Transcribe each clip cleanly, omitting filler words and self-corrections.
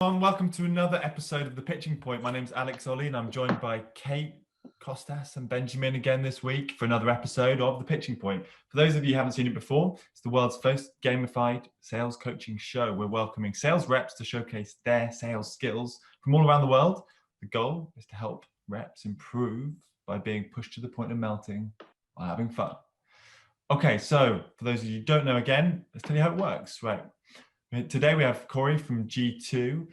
Welcome to another episode of The Pitching Point. My name's Alex Ollie and I'm joined by Kate, Costas and Benjamin again this week for another episode of The Pitching Point. For those of you who haven't seen it before, it's the world's first gamified sales coaching show. We're welcoming sales reps to showcase their sales skills from all around the world. The goal is to help reps improve by being pushed to the point of melting while having fun. Okay, so for those of you who don't know again, let's tell you how it works, right? Today we have Cory from G2.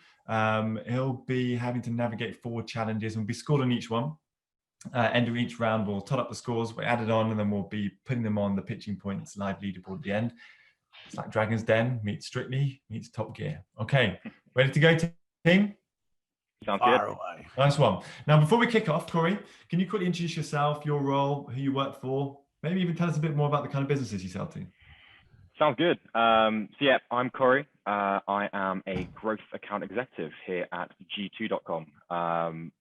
He'll be having to navigate 4 challenges and we'll be scored on each one. End of each round, we'll tot up the scores, we'll add it on, and then we'll be putting them on the Pitching Points live leaderboard at the end. It's like Dragon's Den meets Strictly meets Top Gear. Okay, ready to go, team? Sounds good. Away. Nice one. Now, before we kick off, Cory, can you quickly introduce yourself, your role, who you work for, maybe even tell us a bit more about the kind of businesses you sell to? Sounds good. So yeah, I'm Cory. I am a growth account executive here at G2.com.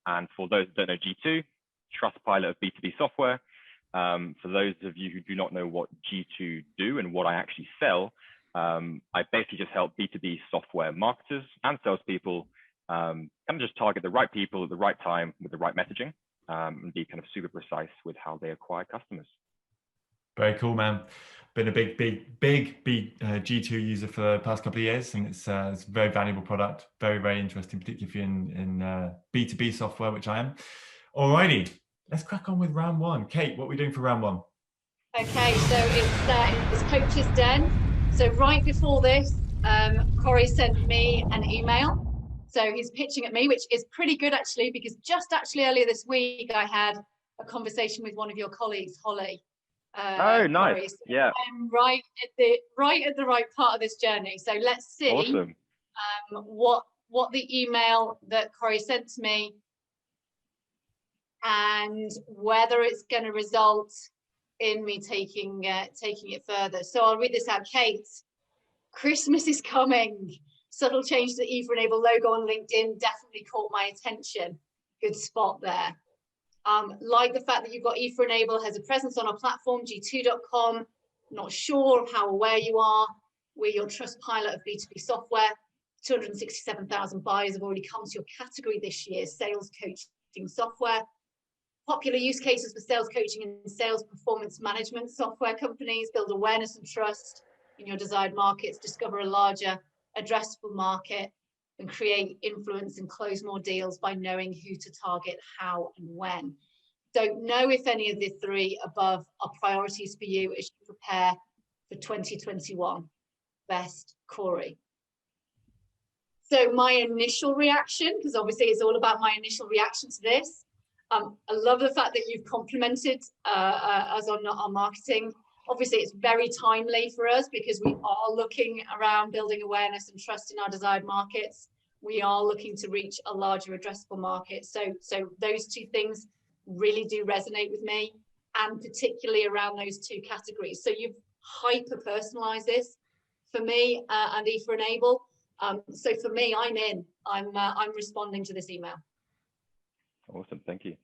And for those that don't know G2, Trustpilot of B2B software. For those of you who do not know what G2 do and what I actually sell, I basically just help B2B software marketers and salespeople kind of just target the right people at the right time with the right messaging and be kind of super precise with how they acquire customers. Very cool, man. Been a big G2 user for the past couple of years, and it's a very valuable product. Very, very interesting, particularly if you're in B2B software, which I am. Alrighty, let's crack on with round one. Kate, what are we doing for round one? Okay, so it's Coach's Den. So right before this, Cory sent me an email. So he's pitching at me, which is pretty good actually, because just earlier this week, I had a conversation with one of your colleagues, Holly. Oh, nice. Cory. So yeah. I'm right at the right part of this journey. So let's see awesome. what the email that Cory sent to me and whether it's going to result in me taking it further. So I'll read this out. Kate, Christmas is coming. Subtle change to the E4Enable logo on LinkedIn definitely caught my attention. Good spot there. Like the fact that you've got E4Enable has a presence on our platform, G2.com. Not sure of how aware you are. We're your Trustpilot of B2B software. 267,000 buyers have already come to your category this year, sales coaching software. Popular use cases for sales coaching and sales performance management software companies. Build awareness and trust in your desired markets. Discover a larger addressable market and create influence and close more deals by knowing who to target, how and when. Don't know if any of the 3 above are priorities for you as you prepare for 2021. Best, Cory. So my initial reaction, because obviously it's all about my initial reaction to this. I love the fact that you've complimented us on our marketing. Obviously, it's very timely for us because we are looking around building awareness and trust in our desired markets. We are looking to reach a larger addressable market. So those 2 things really do resonate with me, and particularly around those 2 categories. So you've hyper-personalized this for me and E4Enable. So for me, I'm in. I'm responding to this email. Awesome, thank you.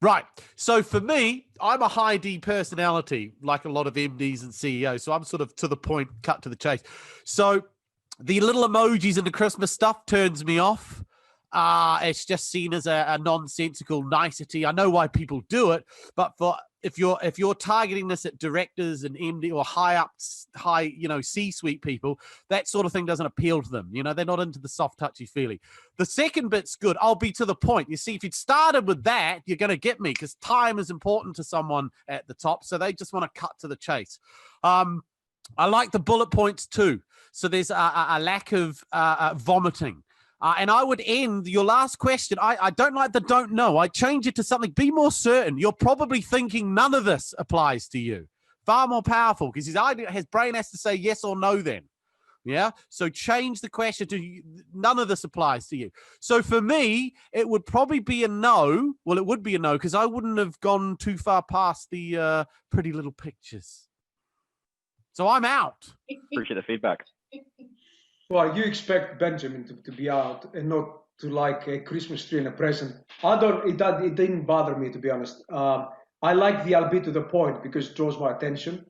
Right. So for me, I'm a high D personality, like a lot of MDs and CEOs. So I'm sort of to the point, cut to the chase. So the little emojis and the Christmas stuff turns me off. It's just seen as a nonsensical nicety. I know why people do it, but if you're targeting this at directors and MD or high C-suite people, that sort of thing doesn't appeal to them. They're not into the soft, touchy feely. The second bit's good. I'll be to the point. You see, if you'd started with that, you're going to get me, because time is important to someone at the top. So they just want to cut to the chase. I like the bullet points too. So there's a lack of vomiting. And I would end your last question. I don't like the don't know. I change it to something. Be more certain. You're probably thinking none of this applies to you. Far more powerful, because his brain has to say yes or no then. Yeah. So change the question to none of this applies to you. So for me, it would probably be a no. Well, it would be a no, because I wouldn't have gone too far past the pretty little pictures. So I'm out. Appreciate the feedback. Well, you expect Benjamin to be out and not to like a Christmas tree and a present. It didn't bother me, to be honest. I like the I'll be to the point because it draws my attention.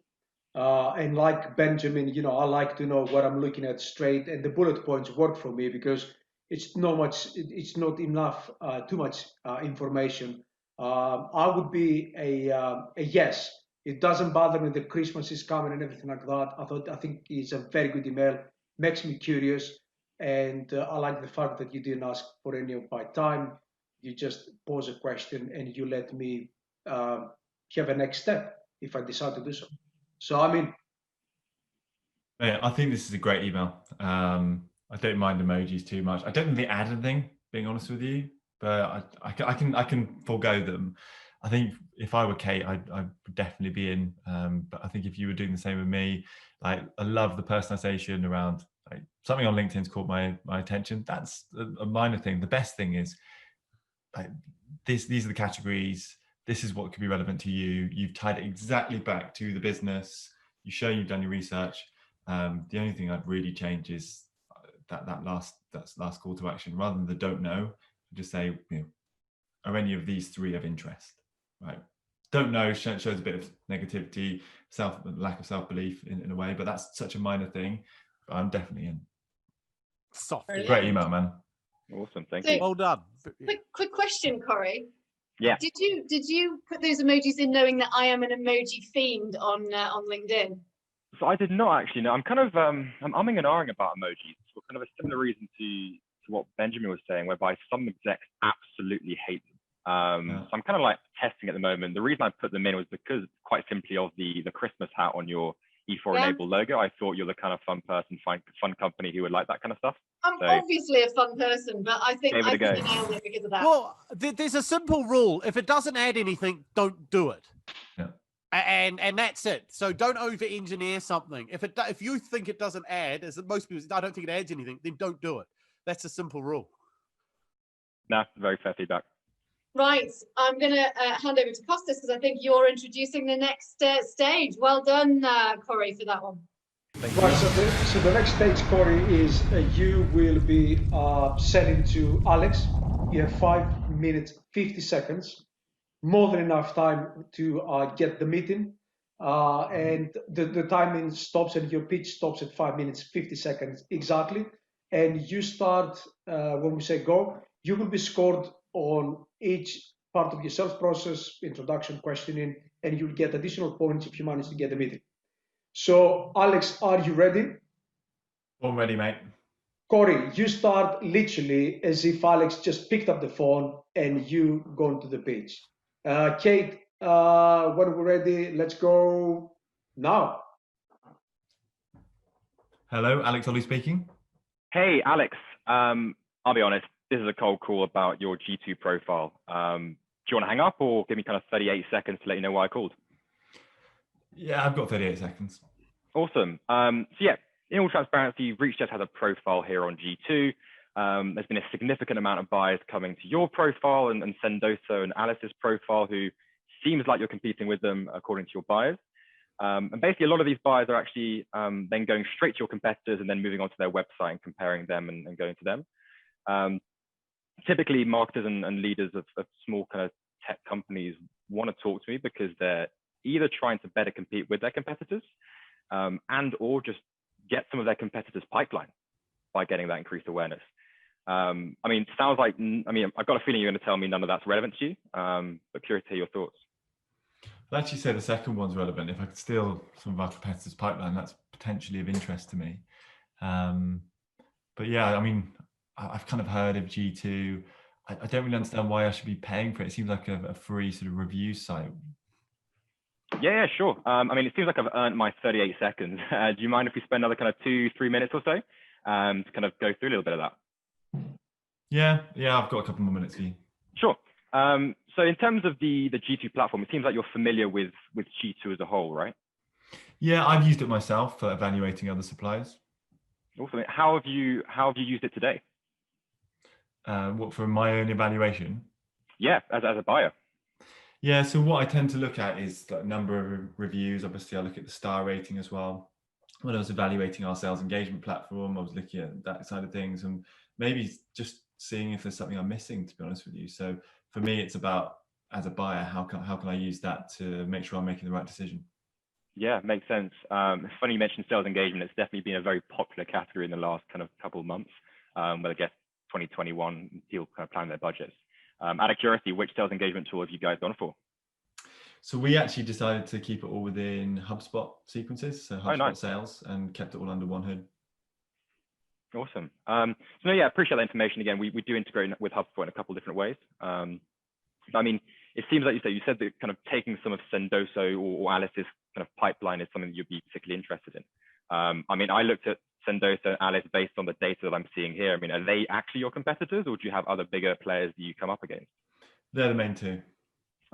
And like Benjamin, I like to know what I'm looking at straight, and the bullet points work for me because it's not much. It's not enough. Too much information. I would be a yes. It doesn't bother me that Christmas is coming and everything like that. I think it's a very good email. Makes me curious, and I like the fact that you didn't ask for any of my time. You just pose a question and you let me have a next step if I decide to do so. So I mean, Yeah, I think this is a great email. I don't mind emojis too much. I don't think they add anything, being honest with you, but I can forego them. I think if I were Kate, I would definitely be in. But I think if you were doing the same with me, like I love the personalization around like something on LinkedIn's caught my attention. That's a minor thing. The best thing is like these are the categories. This is what could be relevant to you. You've tied it exactly back to the business. You've shown you've done your research. The only thing I'd really change is that last call to action, rather than the don't know. Just say, are any of these three of interest? Right? Don't know shows a bit of negativity, lack of self-belief in a way, but that's such a minor thing. But I'm definitely in. Soft. Great email, man. Awesome, thank So- you. Well done. Quick question, Cory. Yeah. Did you put those emojis in knowing that I am an emoji fiend on LinkedIn? So I did not actually know. I'm kind of I'm umming and ahhing about emojis for kind of a similar reason to what Benjamin was saying, whereby some execs absolutely hate them. So I'm kind of like testing at the moment. The reason I put them in was because quite simply of the Christmas hat on your E4 Enable logo. I thought you're the kind of fun person, fun company who would like that kind of stuff. I'm obviously a fun person, but I think I go. nailed it because of that. Well, there's a simple rule. If it doesn't add anything, don't do it. Yeah. And that's it. So don't over-engineer something. If you think it doesn't add, as most people, I don't think it adds anything, then don't do it. That's a simple rule. No, very fair feedback. Right, I'm going to hand over to Costas because I think you're introducing the next stage. Well done, Cory, for that one. right. So the next stage, Cory, is you will be selling to Alex. You have 5 minutes 50 seconds, more than enough time to get the meeting. And the timing stops and your pitch stops at 5 minutes 50 seconds exactly. And you start when we say go. You will be scored on each part of your sales process, introduction, questioning, and you'll get additional points if you manage to get the meeting. So, Alex, are you ready? I'm ready, mate. Cory, you start literally as if Alex just picked up the phone and you go into the pitch. Kate, when we're ready, let's go now. Hello, Alex Ollie speaking. Hey, Alex. I'll be honest. This is a cold call about your G2 profile. Do you want to hang up or give me kind of 38 seconds to let you know why I called? Yeah, I've got 38 seconds. Awesome. So yeah, in all transparency, ReachJet has a profile here on G2. There's been a significant amount of buyers coming to your profile and Sendoso and Alice's profile, who seems like you're competing with them according to your buyers. And basically, a lot of these buyers are actually then going straight to your competitors and then moving on to their website and comparing them and going to them. Typically, marketers and leaders of small kind of tech companies want to talk to me because they're either trying to better compete with their competitors and or just get some of their competitors' pipeline by getting that increased awareness. I mean, it sounds like, I've got a feeling you're going to tell me none of that's relevant to you, but curious to hear your thoughts. I'd actually say the second one's relevant. If I could steal some of our competitors' pipeline, that's potentially of interest to me. But yeah, I mean, I've kind of heard of G2. I don't really understand why I should be paying for it. It seems like a free sort of review site. Yeah, sure. I mean, it seems like I've earned my 38 seconds. Do you mind if we spend another kind of 2-3 minutes or so to kind of go through a little bit of that? Yeah, I've got a couple more minutes for you. Sure. So in terms of the G2 platform, it seems like you're familiar with G2 as a whole, right? Yeah, I've used it myself for evaluating other suppliers. Awesome. How have you used it today? What, for my own evaluation? Yeah, as a buyer. Yeah, so what I tend to look at is the number of reviews. Obviously, I look at the star rating as well. When I was evaluating our sales engagement platform, I was looking at that side of things and maybe just seeing if there's something I'm missing, to be honest with you. So for me, it's about, as a buyer, how can I use that to make sure I'm making the right decision? Yeah, makes sense. It's funny you mentioned sales engagement. It's definitely been a very popular category in the last kind of couple of months. But I guess 2021 until kind of planning their budgets. Out of curiosity, which sales engagement tool have you guys gone for? So we actually decided to keep it all within HubSpot sequences, so HubSpot nice. sales, and kept it all under one hood. Awesome. So yeah, I appreciate that information. Again, we do integrate with HubSpot in a couple of different ways. I mean, it seems like you said that kind of taking some of Sendoso or Alice's kind of pipeline is something that you'd be particularly interested in. I mean, I looked at Sendoso and Alice based on the data that I'm seeing here. I mean, are they actually your competitors, or do you have other bigger players that you come up against? They're the main two.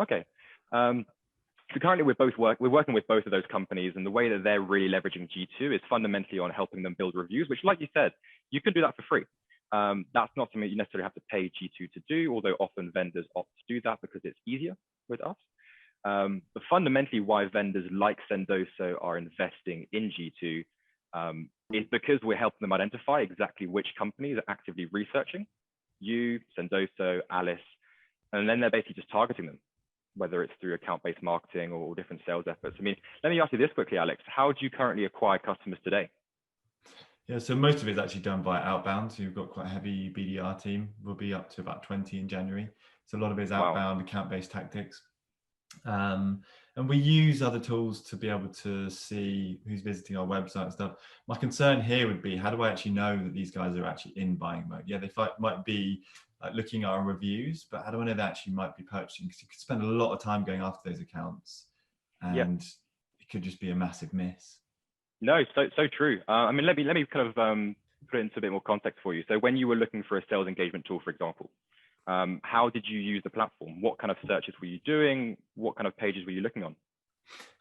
Okay. So currently we're working with both of those companies, and the way that they're really leveraging G2 is fundamentally on helping them build reviews, which, like you said, you can do that for free. That's not something you necessarily have to pay G2 to do, although often vendors opt to do that because it's easier with us. But fundamentally why vendors like Sendoso are investing in G2 is because we're helping them identify exactly which companies are actively researching you, Sendoso, Alice, and then they're basically just targeting them, whether it's through account-based marketing or different sales efforts. I mean, let me ask you this quickly, Alex. How do you currently acquire customers today? Yeah, so most of it is actually done via outbound. So you've got quite a heavy BDR team. We'll be up to about 20 in January. So a lot of it is outbound, account-based tactics. And we use other tools to be able to see who's visiting our website and stuff. My concern here would be, how do I actually know that these guys are actually in buying mode? Yeah, they might be like looking at our reviews, but how do I know they actually might be purchasing? Because you could spend a lot of time going after those accounts, and it could just be a massive miss. No, so true. I mean, let me kind of put it into a bit more context for you. So when you were looking for a sales engagement tool, for example, how did you use the platform? What kind of searches were you doing? What kind of pages were you looking on?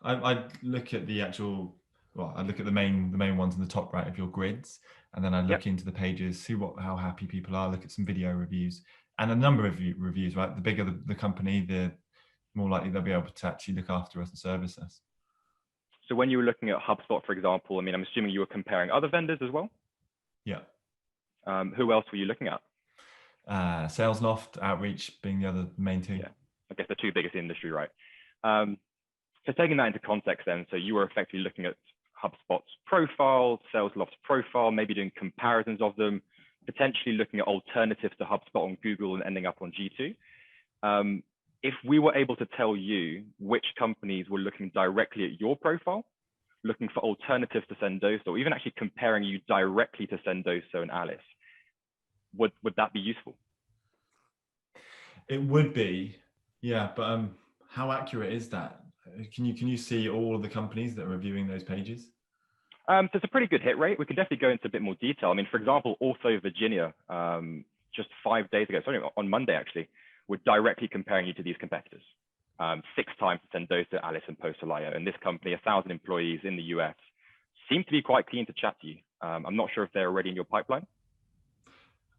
I look at the actual, well, I look at the main ones in the top right of your grids, and then I look into the pages, see how happy people are, look at some video reviews and a number of reviews, right? The bigger the company, the more likely they'll be able to actually look after us and service us. So when you were looking at HubSpot, for example, I mean, I'm assuming you were comparing other vendors as well? Yeah. Who else were you looking at? SalesLoft, Outreach being the other main two. Yeah, I guess the two biggest in the industry, right? So taking that into context then, so you were effectively looking at HubSpot's profile, SalesLoft's profile, maybe doing comparisons of them, potentially looking at alternatives to HubSpot on Google and ending up on G2. If we were able to tell you which companies were looking directly at your profile, looking for alternatives to Sendoso, or even actually comparing you directly to Sendoso and Alice, would that be useful? It would be, yeah, but how accurate is that? Can you see all of the companies that are reviewing those pages? So it's a pretty good hit rate. We can definitely go into a bit more detail. I mean, for example, also Virginia, just 5 days ago, sorry, on Monday actually, we're directly comparing you to these competitors. 6 times Sendoso, Alice, and Postalio. And this company, 1,000 employees in the US, seem to be quite keen to chat to you. I'm not sure if they're already in your pipeline.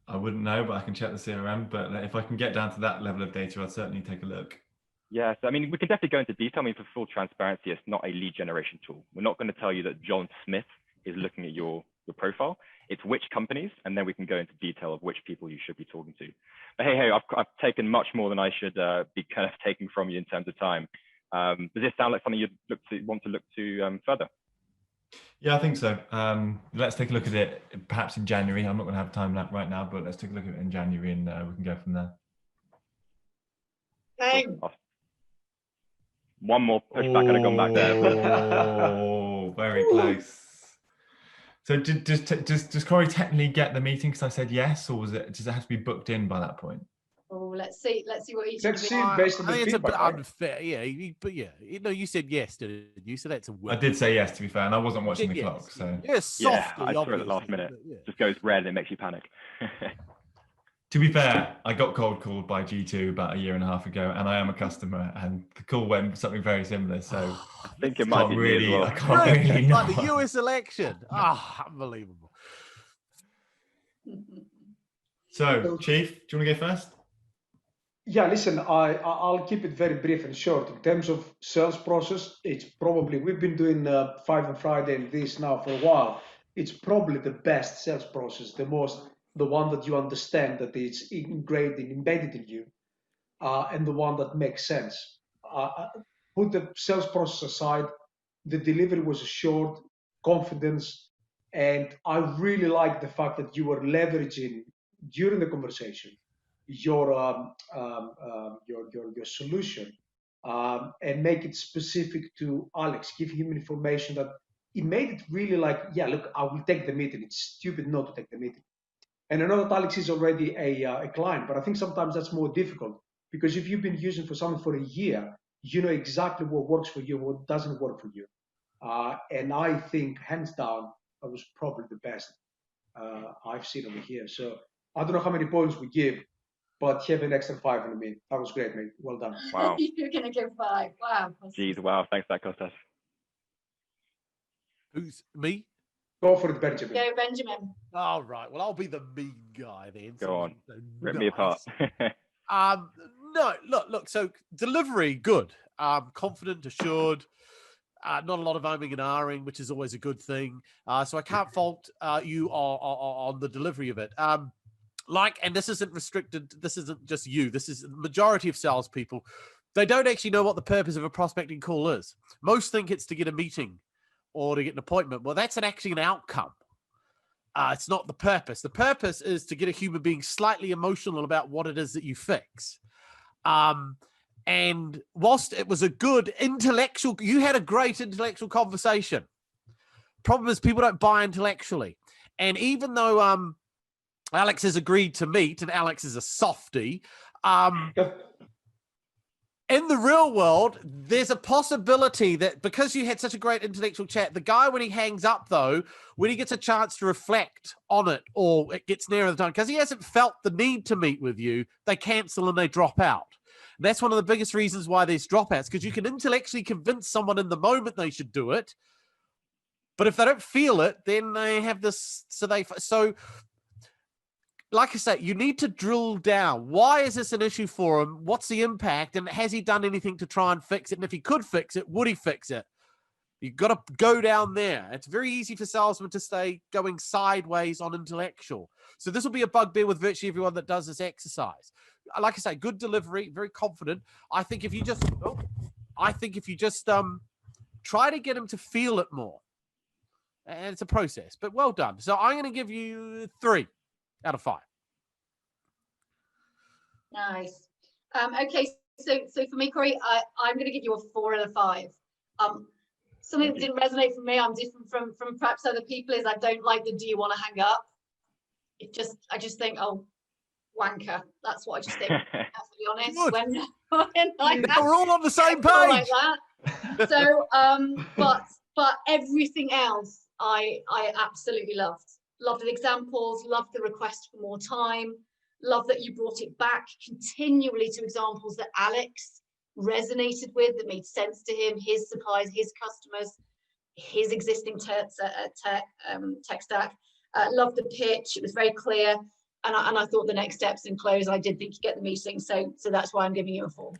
I wouldn't know, but I can check the CRM. But if I can get down to that level of data, I'd certainly take a look. Yeah, so I mean, we can definitely go into detail. I mean, for full transparency, it's not a lead generation tool. We're not going to tell you that John Smith is looking at your profile. It's which companies, and then we can go into detail of which people you should be talking to. But hey, I've taken much more than I should be kind of taking from you in terms of time. Does this sound like something you'd want to look to further? Yeah, I think so. Let's take a look at it perhaps in January. I'm not going to have time right now, but let's take a look at it in January, and we can go from there. Bang. Awesome. One more pushback and I've gone back there. Oh, very close. So does Cory technically get the meeting because I said yes, or does it have to be booked in by that point? Oh, let's see what each Let's of see you. based on the I think it's a bit feedback. Right? unfair, yeah. But yeah, you said yes, didn't you? So that's a win. I did say yes, to be fair, and I wasn't watching the Yes, clock. So yes, Yeah, softly, I saw it at the obviously, last minute. but yeah. Just goes red and it makes you panic. to be fair, I got cold called by G2 about 1.5 years ago, and I am a customer, and the call went something very similar. So I think it might be me as well. I can't really know. Like the US election. Unbelievable. So, Chief, do you want to go first? Yeah, listen, I'll keep it very brief and short. In terms of sales process, it's probably, we've been doing 5 on Friday and this now for a while. It's probably the best sales process, the one that you understand, that it's ingrained and embedded in you, and the one that makes sense. Put the sales process aside, the delivery was assured, confidence, and I really like the fact that you were leveraging during the conversation your solution and make it specific to Alex. Give him information that it made it really like, yeah, look, I will take the meeting. It's stupid not to take the meeting. And I know that Alex is already a client, but I think sometimes that's more difficult because if you've been using for something for a year, you know exactly what works for you, what doesn't work for you. And I think, hands down, that was probably the best I've seen over here. So I don't know how many points we give, but have an extra 5 on me. That was great, mate. Well done. Wow. You're going to give 5. Wow. Jeez, wow. Thanks for that, Kostas. Who's me? Go for it, Benjamin. Go, Benjamin. All right. Well, I'll be the mean guy then. Go on. So Rip me apart. No, look. So delivery, good. Confident, assured. Not a lot of umming and ahhing, which is always a good thing. So I can't fault you on the delivery of it. And this isn't restricted. This isn't just you. This is the majority of salespeople. They don't actually know what the purpose of a prospecting call is. Most think it's to get a meeting or to get an appointment. Well, that's actually an outcome. It's not the purpose. The purpose is to get a human being slightly emotional about what it is that you fix. And whilst it was a good intellectual, you had a great intellectual conversation. Problem is people don't buy intellectually. And even though Alex has agreed to meet, and Alex is a softie, in the real world, there's a possibility that because you had such a great intellectual chat, the guy, when he hangs up, though, when he gets a chance to reflect on it or it gets nearer the time, because he hasn't felt the need to meet with you, they cancel and they drop out. And that's one of the biggest reasons why there's dropouts, because you can intellectually convince someone in the moment they should do it, but if they don't feel it, then they have this. So like I say, you need to drill down. Why is this an issue for him? What's the impact? And has he done anything to try and fix it? And if he could fix it, would he fix it? You've got to go down there. It's very easy for salesmen to stay going sideways on intellectual. So this will be a bugbear with virtually everyone that does this exercise. Like I say, good delivery, very confident. I think if you just try to get him to feel it more, and it's a process, but well done. So I'm going to give you 3 out of 5. Nice. Okay, so for me, Cory, I'm going to give you a 4 out of 5. Something that didn't resonate for me, I'm different from perhaps other people, is I don't like the "do you want to hang up?" I just think, oh, wanker. That's what I just think. To be honest, when we're all on the same page. Like that. So, but everything else, I absolutely loved. Loved the examples, loved the request for more time, loved that you brought it back continually to examples that Alex resonated with, that made sense to him, his suppliers, his customers, his existing tech stack. Loved the pitch, it was very clear. And I thought the next steps in close, I did think you get the meeting. So that's why I'm giving you a 4.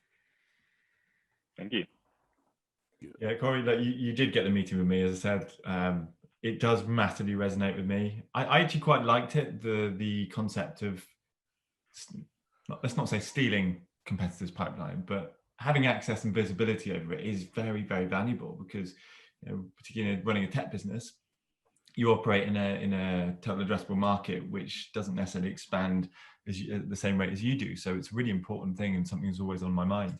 Thank you. Yeah, Cory, that you did get the meeting with me, as I said. It does massively resonate with me. I actually quite liked it, the concept of, let's not say stealing competitors' pipeline, but having access and visibility over it is very, very valuable because, particularly running a tech business, you operate in a total addressable market, which doesn't necessarily expand at the same rate as you do. So it's a really important thing and something that's always on my mind.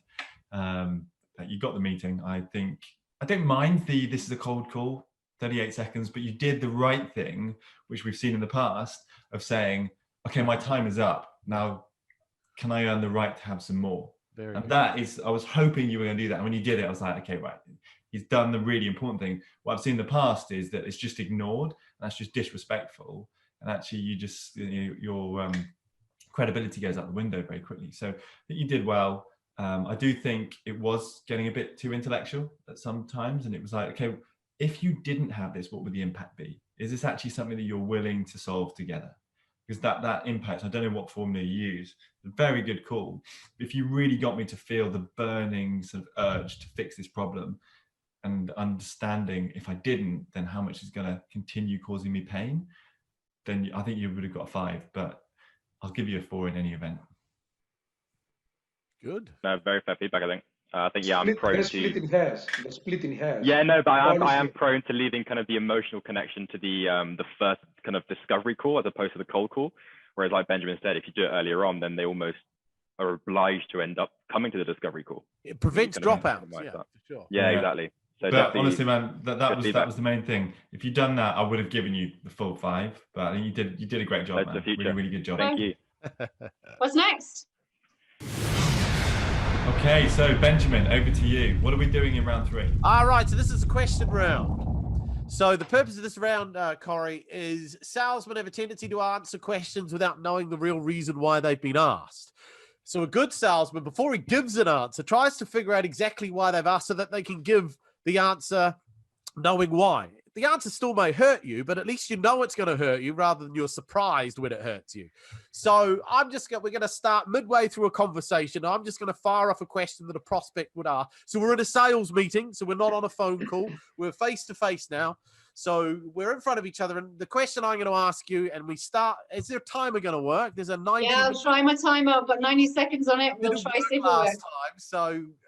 That you got the meeting. I think I don't mind this is a cold call, 38 seconds, but you did the right thing, which we've seen in the past, of saying, okay, my time is up. Now, can I earn the right to have some more? That is, I was hoping you were going to do that. And when you did it, I was like, okay, right. He's done the really important thing. What I've seen in the past is that it's just ignored. And that's just disrespectful. And actually, your credibility goes out the window very quickly. So I think you did well. I do think it was getting a bit too intellectual at some times. And it was like, okay, if you didn't have this, what would the impact be? Is this actually something that you're willing to solve together? Because that impact, I don't know what formula you use, a very good call. If you really got me to feel the burning sort of urge to fix this problem and understanding if I didn't, then how much is going to continue causing me pain, then I think you would have got a 5, but I'll give you a 4 in any event. Good. No, very fair feedback, I think. I'm prone to splitting hairs. They're splitting hairs. Yeah, no, but I am prone to leaving kind of the emotional connection to the first kind of discovery call as opposed to the cold call. Whereas like Benjamin said, if you do it earlier on, then they almost are obliged to end up coming to the discovery call. It prevents dropouts. Yeah, for sure. Yeah, exactly. So but honestly, man, that was the main thing. If you'd done that, I would have given you the full 5. But I think you did a great job, man. Really, really good job. Thank you. What's next? Okay, so Benjamin, over to you. What are we doing in round 3? All right, so this is a question round. So the purpose of this round, Cory, is salesmen have a tendency to answer questions without knowing the real reason why they've been asked. So a good salesman, before he gives an answer, tries to figure out exactly why they've asked so that they can give the answer knowing why. The answer still may hurt you, but at least you know it's going to hurt you rather than you're surprised when it hurts you. So we're going to start midway through a conversation. I'm just going to fire off a question that a prospect would ask. So we're in a sales meeting, so we're not on a phone call. We're face to face now. So we're in front of each other. And the question I'm going to ask you, and we start, is there a timer going to work? There's a 90. Yeah, I'll try my timer. I've got 90 seconds on it. We'll try see if it works. Time,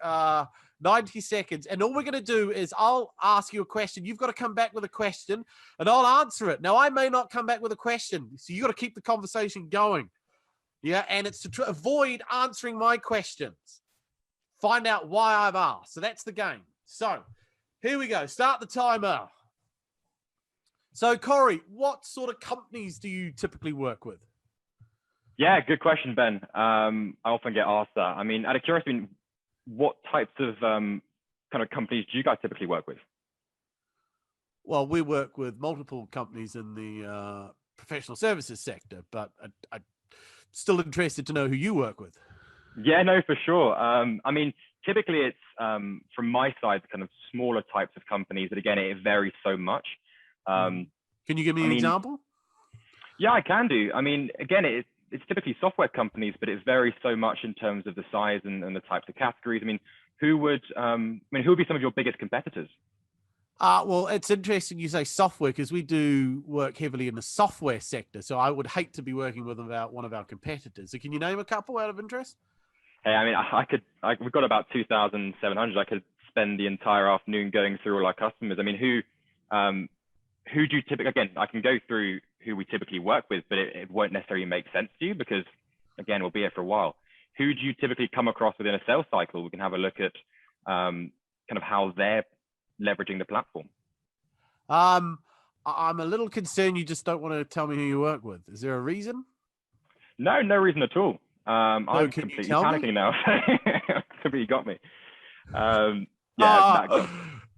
so 90 seconds. And all we're going to do is I'll ask you a question. You've got to come back with a question and I'll answer it. Now, I may not come back with a question. So you got to keep the conversation going. Yeah. And it's to avoid answering my questions. Find out why I've asked. So that's the game. So here we go. Start the timer. So, Cory, what sort of companies do you typically work with? Yeah, good question, Ben. I often get asked that. I mean, out of curiosity, what types of kind of companies do you guys typically work with? Well, we work with multiple companies in the professional services sector, but I'm still interested to know who you work with. Yeah, no, for sure. I mean, typically it's from my side, kind of smaller types of companies that, again, it varies so much. Can you give me an example? Yeah, I can do. I mean, again, it's typically software companies, but it varies so much in terms of the size and the types of categories. I mean, who would be some of your biggest competitors? Well, it's interesting you say software because we do work heavily in the software sector. So I would hate to be working with one of our competitors. So can you name a couple out of interest? Hey, I mean, we've got about 2,700. I could spend the entire afternoon going through all our customers. I mean, who do you typically, again, I can go through who we typically work with, but it won't necessarily make sense to you because, again, we'll be here for a while. Who do you typically come across within a sales cycle? We can have a look at kind of how they're leveraging the platform. I'm a little concerned you just don't want to tell me who you work with. Is there a reason? No reason at all. I'm completely panicking now. You got me.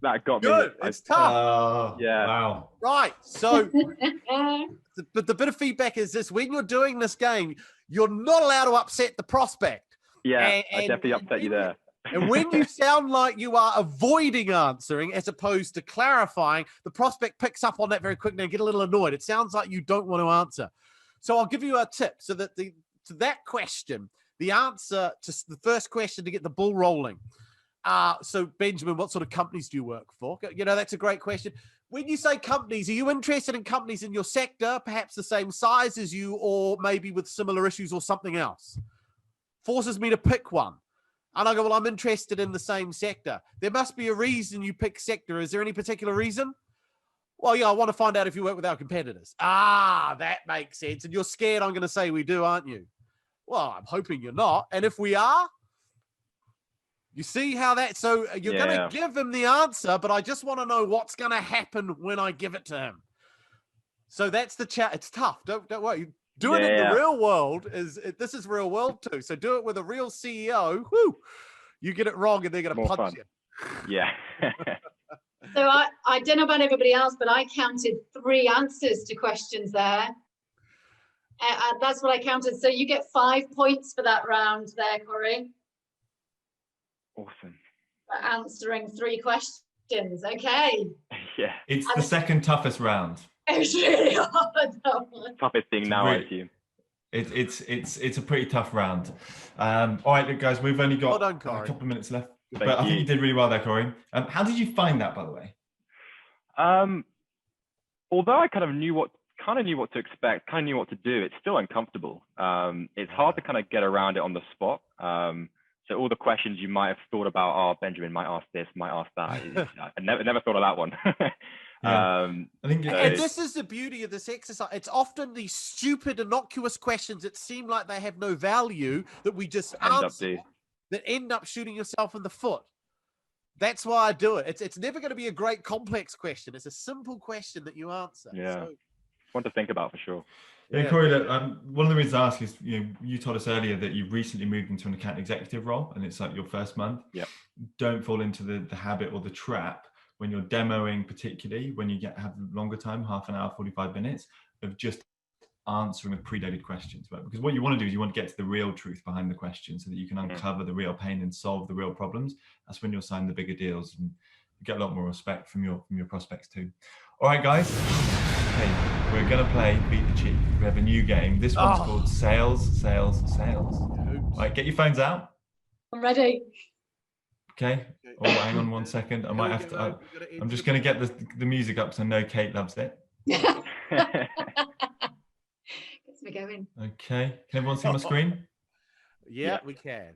That got good. me. It's tough. Yeah. Wow. Right. So, but the bit of feedback is this: when you're doing this game, you're not allowed to upset the prospect. Yeah, I definitely upset you there. And when you sound like you are avoiding answering as opposed to clarifying, the prospect picks up on that very quickly and get a little annoyed. It sounds like you don't want to answer. So I'll give you a tip so that to that question, the answer to the first question to get the ball rolling. So Benjamin, what sort of companies do you work for? You know, that's a great question. When you say companies, are you interested in companies in your sector, perhaps the same size as you, or maybe with similar issues or something else? Forces me to pick one. And I go, well, I'm interested in the same sector. There must be a reason you pick sector. Is there any particular reason? Well, yeah, I want to find out if you work with our competitors. That makes sense. And you're scared I'm going to say we do, aren't you? Well, I'm hoping you're not. And if we are, you see how that, so you're going to give him the answer, but I just want to know what's going to happen when I give it to him. So that's the chat. It's tough. Don't worry. Do it in the real world. This is real world too. So do it with a real CEO. Whoo, you get it wrong and they're going to punch you. Yeah. So I don't know about everybody else, but I counted 3 answers to questions there. That's what I counted. So you get 5 points for that round there, Cory. Awesome. For answering 3 questions. Okay. Yeah. It's the second toughest round. It's really hard. Toughest thing now, I assume. It's a pretty tough round. All right, look, guys, we've only got a couple of minutes left. But I think you did really well there, Cory. How did you find that, by the way? Although I kind of knew what to expect, kind of knew what to do, it's still uncomfortable. It's hard to kind of get around it on the spot. So all the questions you might have thought about, Benjamin might ask this, might ask that. I never thought of that one. Yeah. I think and this is the beauty of this exercise. It's often these stupid, innocuous questions that seem like they have no value that we just answer that end up shooting yourself in the foot. That's why I do it. It's never going to be a great complex question. It's a simple question that you answer. Yeah. So, one to think about for sure. Yeah, Cory, look, one of the reasons I ask is, you told us earlier that you recently moved into an account executive role and it's like your first month. Yeah. Don't fall into the habit or the trap when you're demoing, particularly when you have longer time, half an hour, 45 minutes, of just answering with predated questions, right? Because what you want to do is you want to get to the real truth behind the question so that you can uncover the real pain and solve the real problems. That's when you'll sign the bigger deals and get a lot more respect from your prospects too. All right, guys. Okay, we're going to play Beat the Chief. We have a new game. This one's called Sales. All right, get your phones out. I'm ready. Okay. Oh, hang on 1 second. I might have to. I'm just going to get the music up so I know Kate loves it. Gets me going. Okay. Can everyone see my screen? Yeah, we can.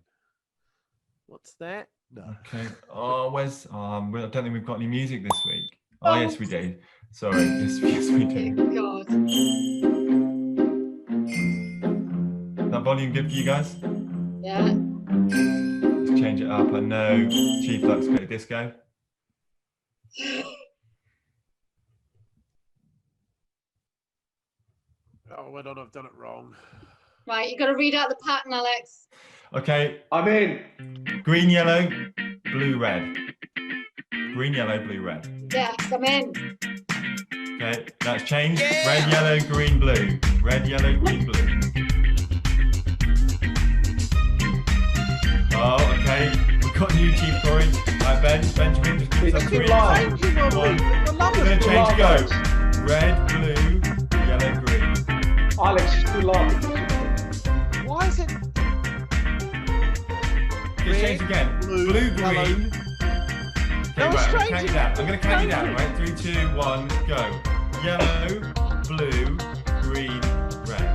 What's that? No. Okay. Oh, where's? I don't think we've got any music this week. Oh, yes, we do. Sorry. Yes, we do. God. That volume good for you guys? Yeah. Let's change it up. I know Chief likes a bit of disco. Oh, I don't know. I've done it wrong. Right, you got to read out the pattern, Alex. Okay. I'm in. Green, yellow, blue, red. Green, yellow, blue, red. Yes, I'm in. Okay, that's changed. Yeah. Red, yellow, green, blue. Red, yellow, green, blue. Oh, okay. We've got new Chief, Cory. Right, Benjamin, just give us a green. light. One. We're going to change, go. Red, blue, yellow, green. Alex, it's too loud. Why is it? Let's change again. Blue, green. Okay, right, I'm going to count you down, right? 3, 2, 1, go. Yellow, blue, green, red.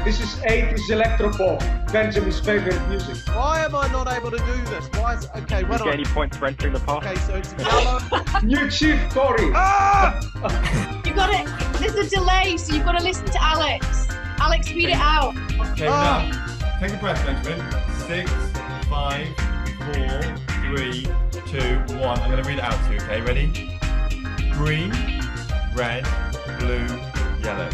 This is 80s electropop, Benjamin's favorite music. Why am I not able to do this? Why is okay? Did you get any points for entering the path? Okay, so it's yellow. New Chief, Cory. You got it. There's a delay, so you've got to listen to Alex. Alex, read it out. Okay, now, take a breath, Benjamin. 6, 5, 4, 3, 2, 1. I'm going to read it out to you, okay? Ready? Green, red, blue, yellow.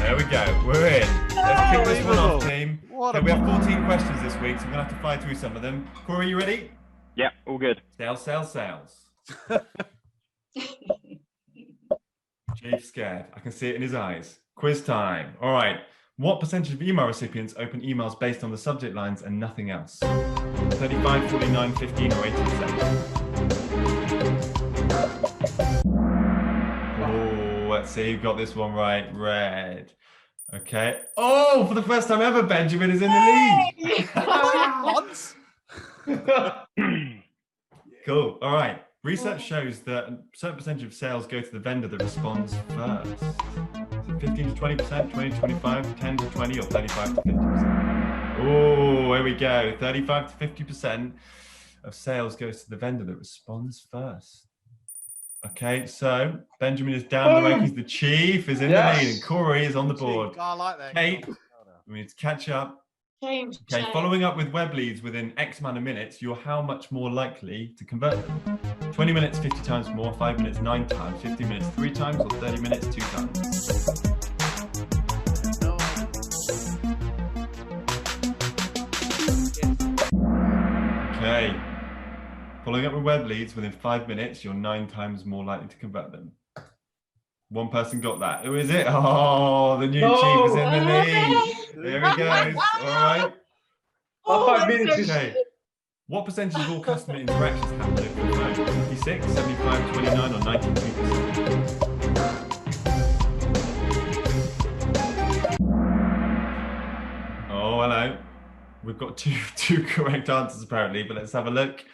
There we go. We're in. Let's kick this one off, team. Okay, we have 14 questions this week, so I'm going to have to fly through some of them. Cory, you ready? Yeah, all good. Sales. Chief's scared. I can see it in his eyes. Quiz time. All right. What percentage of email recipients open emails based on the subject lines and nothing else? 35, 49, 15, or 80%? Oh, let's see who got this one right. Red. Okay. Oh, for the first time ever, Benjamin is in the lead. Cool. All right. Research shows that a certain percentage of sales go to the vendor that responds first. Is it 15 to 20%, 20 to 25, 10 to 20, or 35 to 50%? Oh, here we go. 35 to 50% of sales goes to the vendor that responds first. Okay, so Benjamin is down the rankings. The Chief is in the lead, and Cory is on the board. I like that. Kate, we need to catch up. Shame. Following up with web leads within X amount of minutes, you're how much more likely to convert them? 20 minutes, 50 times more, 5 minutes, 9 times, 50 minutes, 3 times, or 30 minutes, 2 times? Okay. Following up with web leads within 5 minutes, you're 9 times more likely to convert them. One person got that. Who is it? Oh, the new Chief is in the lead. There he goes. All right. 5 minutes is... Okay. What percentage of all customer interactions happen over the phone? 56, 75, 29, or 92%? Oh, hello. We've got two correct answers apparently, but let's have a look.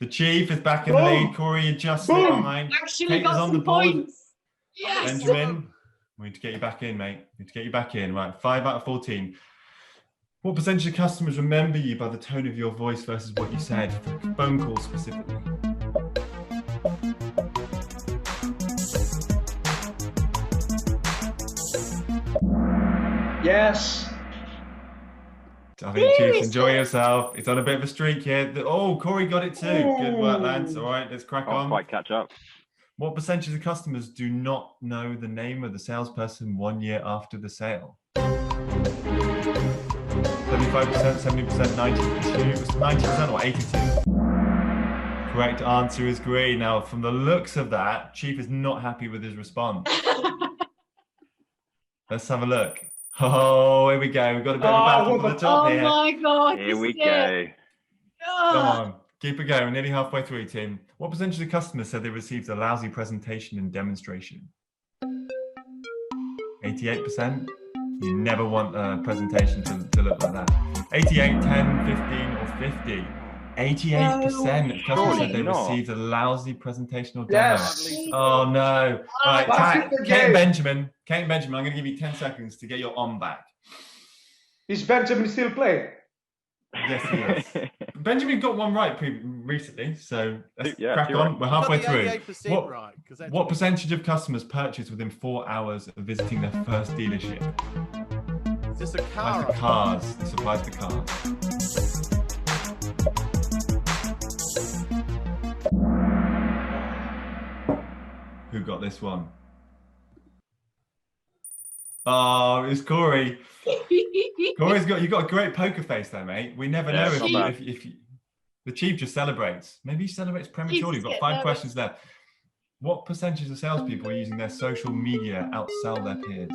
The Chief is back in the lead. Cory, you just sit behind. Actually Kate got is on some the board. points. Yes. Benjamin, we need to get you back in, mate. We need to get you back in. Right, 5 out of 14. What percentage of customers remember you by the tone of your voice versus what you said? Phone calls specifically. Yes. I think Chief, Seriously? enjoy yourself. It's on a bit of a streak here. Oh, Cory got it too. Good work, Lance. All right, let's crack Can't on. quite catch up. What percentage of customers do not know the name of the salesperson 1 year after the sale? 75%, 70%, 90% or 82%? Correct answer is green. Now, from the looks of that, Chief is not happy with his response. Let's have a look. Oh, here we go. We've got a bit of a battle for the top Oh here. my God. Here we this is it. go. Come on, keep it going. We're nearly halfway through, team. What percentage of customers said they received a lousy presentation and demonstration? 88%. You never want a presentation to look like that. 88, 10, 15, or 50. 88% of customers said they received a lousy presentation or demo. Yes. Oh no. All right, Back in the Kate and game. Benjamin. Kate and Benjamin, I'm going to give you 10 seconds to get your on back. Is Benjamin still playing? Yes, he is. Benjamin got one right recently, so let's Yeah, crack you're on. right. We're halfway Got the through. 88% What, right, 'cause that's what percentage of customers purchased within 4 hours of visiting their first dealership? Is this a Applies car? to cars. This applies to cars. Who got this one? Oh, it's Cory. Cory's got, you got a great poker face there, mate. We never Yeah, know not bad. if the Chief just celebrates. Maybe he celebrates prematurely. You've got get 5 nervous. questions left. What percentage of salespeople are using their social media outsell their peers?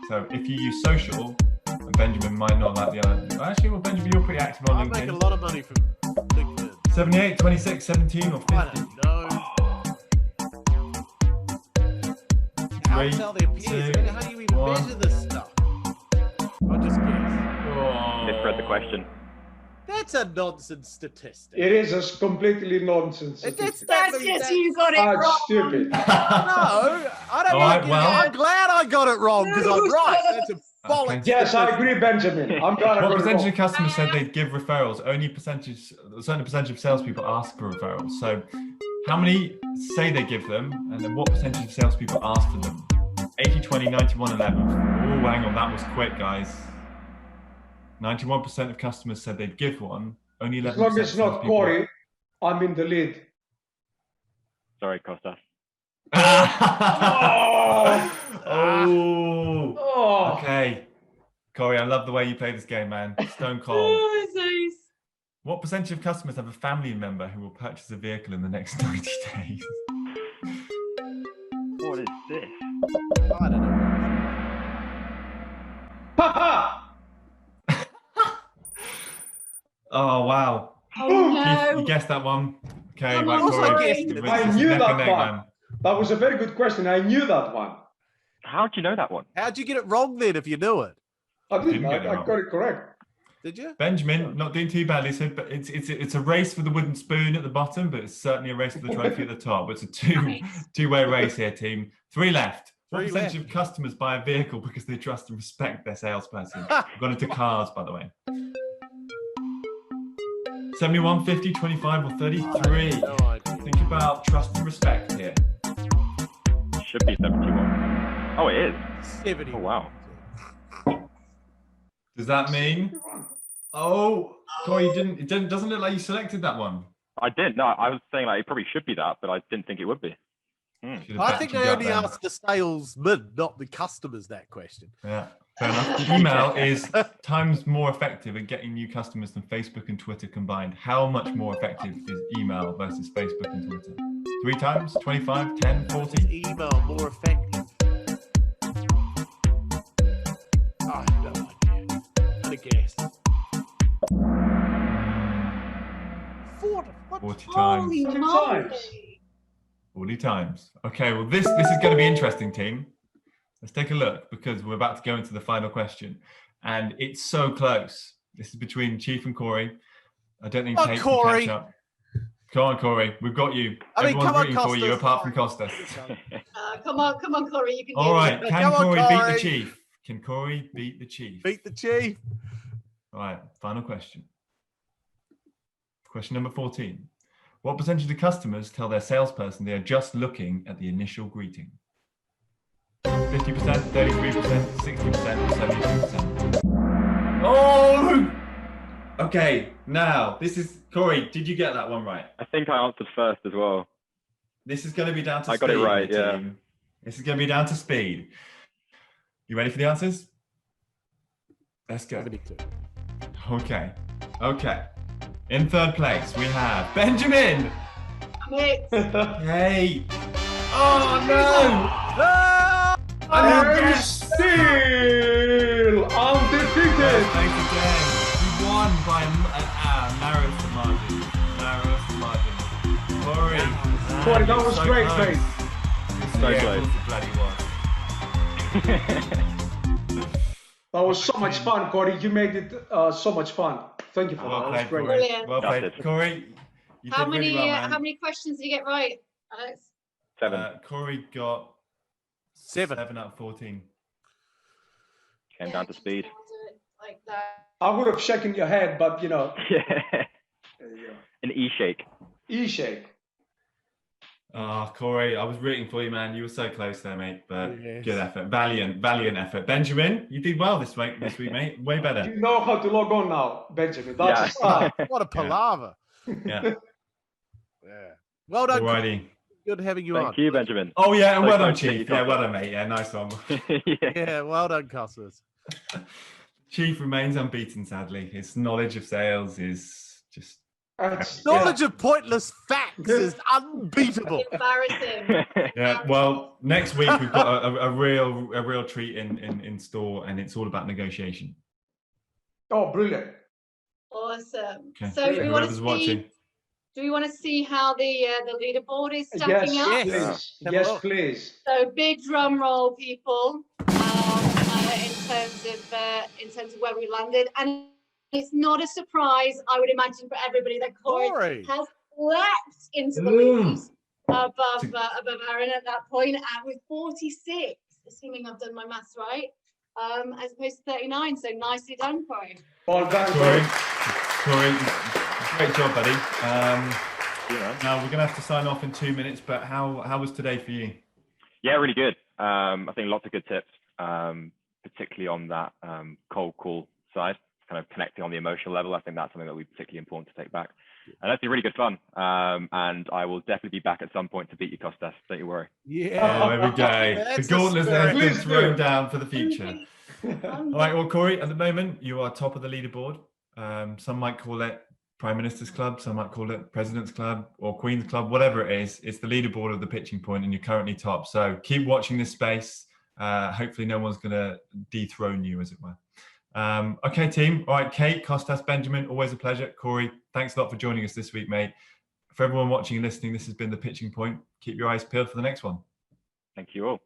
So if you use social, and Benjamin might not like the other. Actually, well, Benjamin, you're pretty active on I make a LinkedIn. lot of money from LinkedIn. 78, 26, 17, or 50? I don't know. How to tell their peers? I mean, how do you even one. measure this stuff? I'll just guess. Misread the question. That's a nonsense statistic. It is a completely nonsense. That's That's just you got it That's wrong. stupid. No, I don't All like right, it. well- I'm glad I got it wrong because I'm right. That's a bollocks. Okay. Yes, I agree, Benjamin. I'm glad I What got it percentage wrong. of customers said they'd give referrals? Only a certain percentage of salespeople ask for referrals. So how many say they give them? And then what percentage of salespeople ask for them? 80, 20, 91, 11. Oh, hang on, that was quick, guys. 91% of customers said they'd give one. Only 11% As long as it's not salespeople- Cory, I'm in the lead. Sorry, Costa. Oh. Oh, Okay. Cory, I love the way you play this game, man. Stone cold. Oh, Zeus. What percentage of customers have a family member who will purchase a vehicle in the next 90 days? What is this? I don't know. ha Oh, wow. Oh Keith, no. you guessed that one. Okay, Come right, on, Cory. Cory. It's I neck knew and that neck, one. man. That was a very good question. I knew that one. How'd you know that one? How'd you get it wrong then if you knew it? I didn't. Didn't get it I wrong. got it correct. Did you? Benjamin, not doing too badly. So, but it's a race for the wooden spoon at the bottom, but it's certainly a race for the trophy at the top. It's a two-way race here, team. 3 left. What Three percentage left. of customers buy a vehicle because they trust and respect their salesperson? We've gone into cars, by the way. 71, 50, 25, or 33? No idea. Think about trust and respect here. Should be 71. Oh, it is. 70. Oh, wow. Does that mean? Oh, Cory, doesn't look like you selected that one. I did. No, I was saying like it probably should be that, but I didn't think it would be. Should have I backed think you they up only then. asked the salesmen, not the customers, that question. Yeah, fair enough. The email is times more effective at getting new customers than Facebook and Twitter combined. How much more effective is email versus Facebook and Twitter? 3 times? 25? 10? 40? Is email more effective? I have no idea. I'm gonna guess. 40 times. Holy Two moly. times. 40 times. Okay, well, this is going to be interesting, team. Let's take a look because we're about to go into the final question. And it's so close. This is between Chief and Cory. I don't think Oh, Kate Cory. can catch up. Come on, Cory. We've got you. I mean, Everyone's come on, rooting for you Costas. apart from Costas. Come on, Cory, you can do All right, it. can Come on, Cory beat Cory. the Chief? Can Cory beat the Chief? Beat the chief. All right, final question. Question number 14. What percentage of customers tell their salesperson they are just looking at the initial greeting? 50%, 33%, 60%, 72%. Oh! Okay, now this is Cory. Did you get that one right? I think I answered first as well. This is going to be down to I speed. got it right, yeah. Team. This is going to be down to speed. You ready for the answers? Let's go. Okay. In third place, we have Benjamin. Wait. Hey. Oh no! And still undefeated. Thanks again. You won by narrowest margin. Cory. Cory, that was so great, close. mate. So Yeah, close. of course it bloody was. That was so much fun, Cory. You made it so much fun. Thank you for that. Well That was played, great. Cory. Brilliant. Well played, Cory. You How did many really well, man. how many questions did you get right, Alex? 7. Cory got 7. 7 out of 14. Came down to speed. Like that. I would have shaken your head, but Yeah. An E shake. E-shake. Oh, Cory, I was rooting for you, man. You were so close there, mate. But Yes. good effort, valiant effort. Benjamin, you did well this week, mate. Way better. You know how to log on now, Benjamin. That's Yeah. a start. What a palaver. Yeah. Yeah. Well done. Alrighty. Good having you on. Thank you, Benjamin. Oh yeah, and So well done, close to Chief. you, Yeah, well Costa. done, mate. Yeah, nice one. Yeah. Yeah, well done, Costas. Chief remains unbeaten, sadly. His knowledge of sales is just Knowledge of pointless facts is unbeatable. Embarrassing. yeah. Well, next week we've got a real treat in store, and it's all about negotiation. Oh, brilliant. Awesome. Okay. So do we want Whoever's to watching. see? Do we want to see how the leaderboard is stacking Yes, up? please. Have a Yes, look. please. So big drum roll, people, in terms of where we landed, and it's not a surprise, I would imagine, for everybody that Cory Cory. has leapt into the Mm. lead above Aaron at that point, with 46, assuming I've done my maths right, as opposed to 39. So nicely done, Cory. Well done, Cory, Cory. great job, buddy. Yeah. Now we're gonna have to sign off in 2 minutes, but how was today for you? Yeah, really good. I think lots of good tips, particularly on that cold call side, kind of connecting on the emotional level. I think that's something that will be particularly important to take back. And that's been really good fun. And I will definitely be back at some point to beat you, Costas. Don't you worry. Yeah. Oh, there we go. That's The gauntlet the has spirit. been Please thrown do. down for the future. All right, well, Cory, at the moment, you are top of the leaderboard. Some might call it Prime Minister's Club, some might call it President's Club or Queen's Club, whatever it is. It's the leaderboard of the pitching point, and you're currently top. So keep watching this space. Hopefully no one's going to dethrone you, as it were. Okay, team. All right, Kate, Costas, Benjamin, always a pleasure. Cory, thanks a lot for joining us this week, mate. For everyone watching and listening, this has been The Pitching Point. Keep your eyes peeled for the next one. Thank you all.